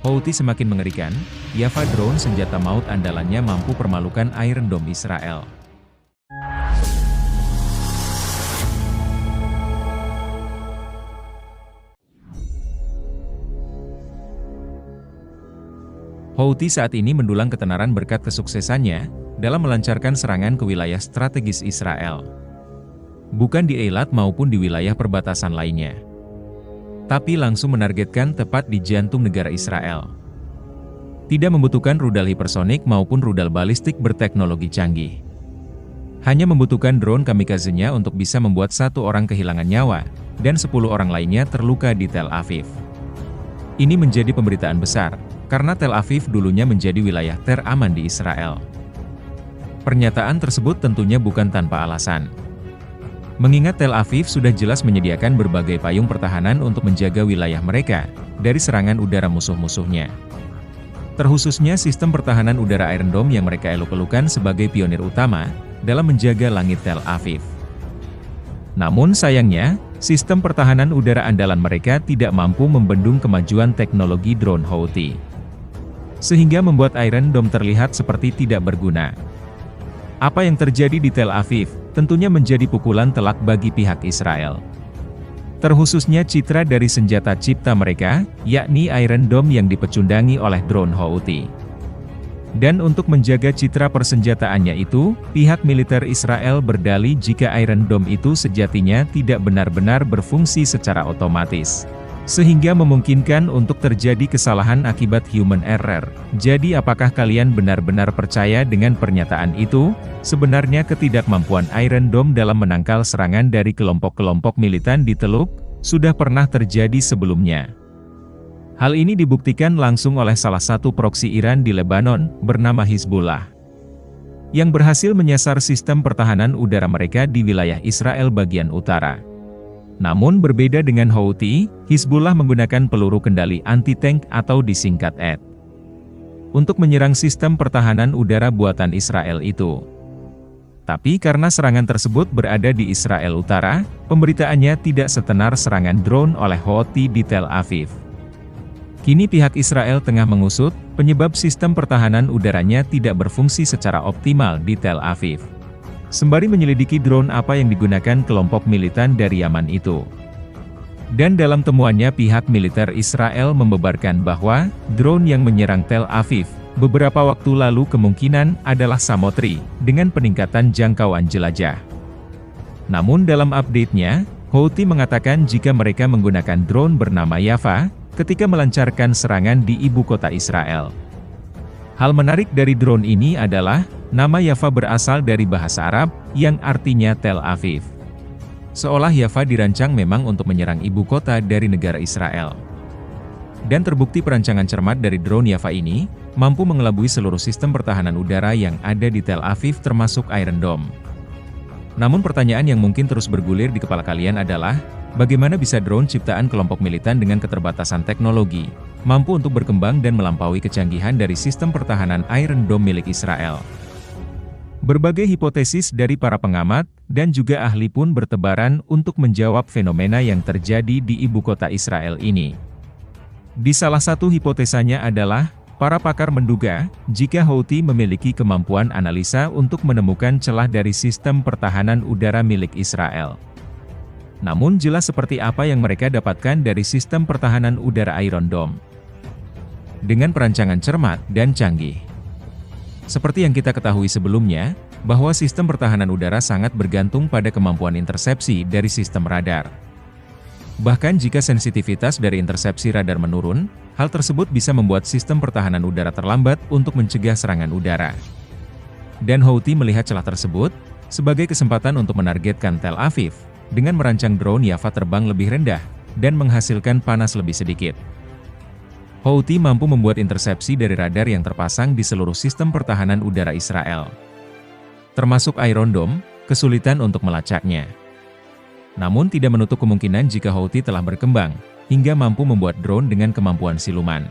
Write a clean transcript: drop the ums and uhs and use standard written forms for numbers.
Houthi semakin mengerikan, Yafa drone senjata maut andalannya mampu permalukan Iron Dome Israel. Houthi saat ini mendulang ketenaran berkat kesuksesannya dalam melancarkan serangan ke wilayah strategis Israel. Bukan di Eilat maupun di wilayah perbatasan lainnya, tapi langsung menargetkan tepat di jantung negara Israel. Tidak membutuhkan rudal hipersonik maupun rudal balistik berteknologi canggih. Hanya membutuhkan drone kamikaze-nya untuk bisa membuat 1 orang kehilangan nyawa, dan 10 orang lainnya terluka di Tel Aviv. Ini menjadi pemberitaan besar, karena Tel Aviv dulunya menjadi wilayah teraman di Israel. Pernyataan tersebut tentunya bukan tanpa alasan. Mengingat Tel Aviv sudah jelas menyediakan berbagai payung pertahanan untuk menjaga wilayah mereka dari serangan udara musuh-musuhnya. Terkhususnya sistem pertahanan udara Iron Dome yang mereka elok-elukan sebagai pionir utama dalam menjaga langit Tel Aviv. Namun sayangnya, sistem pertahanan udara andalan mereka tidak mampu membendung kemajuan teknologi drone Houthi, sehingga membuat Iron Dome terlihat seperti tidak berguna. Apa yang terjadi di Tel Aviv tentunya menjadi pukulan telak bagi pihak Israel. Terkhususnya citra dari senjata cipta mereka, yakni Iron Dome yang dipecundangi oleh drone Houthi. Dan untuk menjaga citra persenjataannya itu, pihak militer Israel berdalih jika Iron Dome itu sejatinya tidak benar-benar berfungsi secara otomatis, sehingga memungkinkan untuk terjadi kesalahan akibat human error. Jadi apakah kalian benar-benar percaya dengan pernyataan itu? Sebenarnya ketidakmampuan Iron Dome dalam menangkal serangan dari kelompok-kelompok militan di Teluk, sudah pernah terjadi sebelumnya. Hal ini dibuktikan langsung oleh salah satu proksi Iran di Lebanon, bernama Hizbullah, yang berhasil menyasar sistem pertahanan udara mereka di wilayah Israel bagian utara. Namun berbeda dengan Houthi, Hizbullah menggunakan peluru kendali anti-tank atau disingkat ED untuk menyerang sistem pertahanan udara buatan Israel itu. Tapi karena serangan tersebut berada di Israel Utara, pemberitaannya tidak setenar serangan drone oleh Houthi di Tel Aviv. Kini pihak Israel tengah mengusut penyebab sistem pertahanan udaranya tidak berfungsi secara optimal di Tel Aviv, sembari menyelidiki drone apa yang digunakan kelompok militan dari Yaman itu. Dan dalam temuannya pihak militer Israel membeberkan bahwa drone yang menyerang Tel Aviv beberapa waktu lalu kemungkinan adalah Samotri dengan peningkatan jangkauan jelajah. Namun dalam update-nya, Houthi mengatakan jika mereka menggunakan drone bernama Yafa ketika melancarkan serangan di ibu kota Israel. Hal menarik dari drone ini adalah, nama Yafa berasal dari bahasa Arab, yang artinya Tel Aviv. Seolah Yafa dirancang memang untuk menyerang ibu kota dari negara Israel. Dan terbukti perancangan cermat dari drone Yafa ini, mampu mengelabui seluruh sistem pertahanan udara yang ada di Tel Aviv termasuk Iron Dome. Namun pertanyaan yang mungkin terus bergulir di kepala kalian adalah, bagaimana bisa drone ciptaan kelompok militan dengan keterbatasan teknologi, mampu untuk berkembang dan melampaui kecanggihan dari sistem pertahanan Iron Dome milik Israel? Berbagai hipotesis dari para pengamat, dan juga ahli pun bertebaran untuk menjawab fenomena yang terjadi di ibu kota Israel ini. Di salah satu hipotesanya adalah, para pakar menduga, jika Houthi memiliki kemampuan analisa untuk menemukan celah dari sistem pertahanan udara milik Israel. Namun jelas seperti apa yang mereka dapatkan dari sistem pertahanan udara Iron Dome, dengan perancangan cermat dan canggih. Seperti yang kita ketahui sebelumnya, bahwa sistem pertahanan udara sangat bergantung pada kemampuan intersepsi dari sistem radar. Bahkan jika sensitivitas dari intersepsi radar menurun, hal tersebut bisa membuat sistem pertahanan udara terlambat untuk mencegah serangan udara. Dan Houthi melihat celah tersebut sebagai kesempatan untuk menargetkan Tel Aviv, dengan merancang drone Yafa terbang lebih rendah, dan menghasilkan panas lebih sedikit. Houthi mampu membuat intersepsi dari radar yang terpasang di seluruh sistem pertahanan udara Israel, termasuk Iron Dome, kesulitan untuk melacaknya. Namun tidak menutup kemungkinan jika Houthi telah berkembang, hingga mampu membuat drone dengan kemampuan siluman.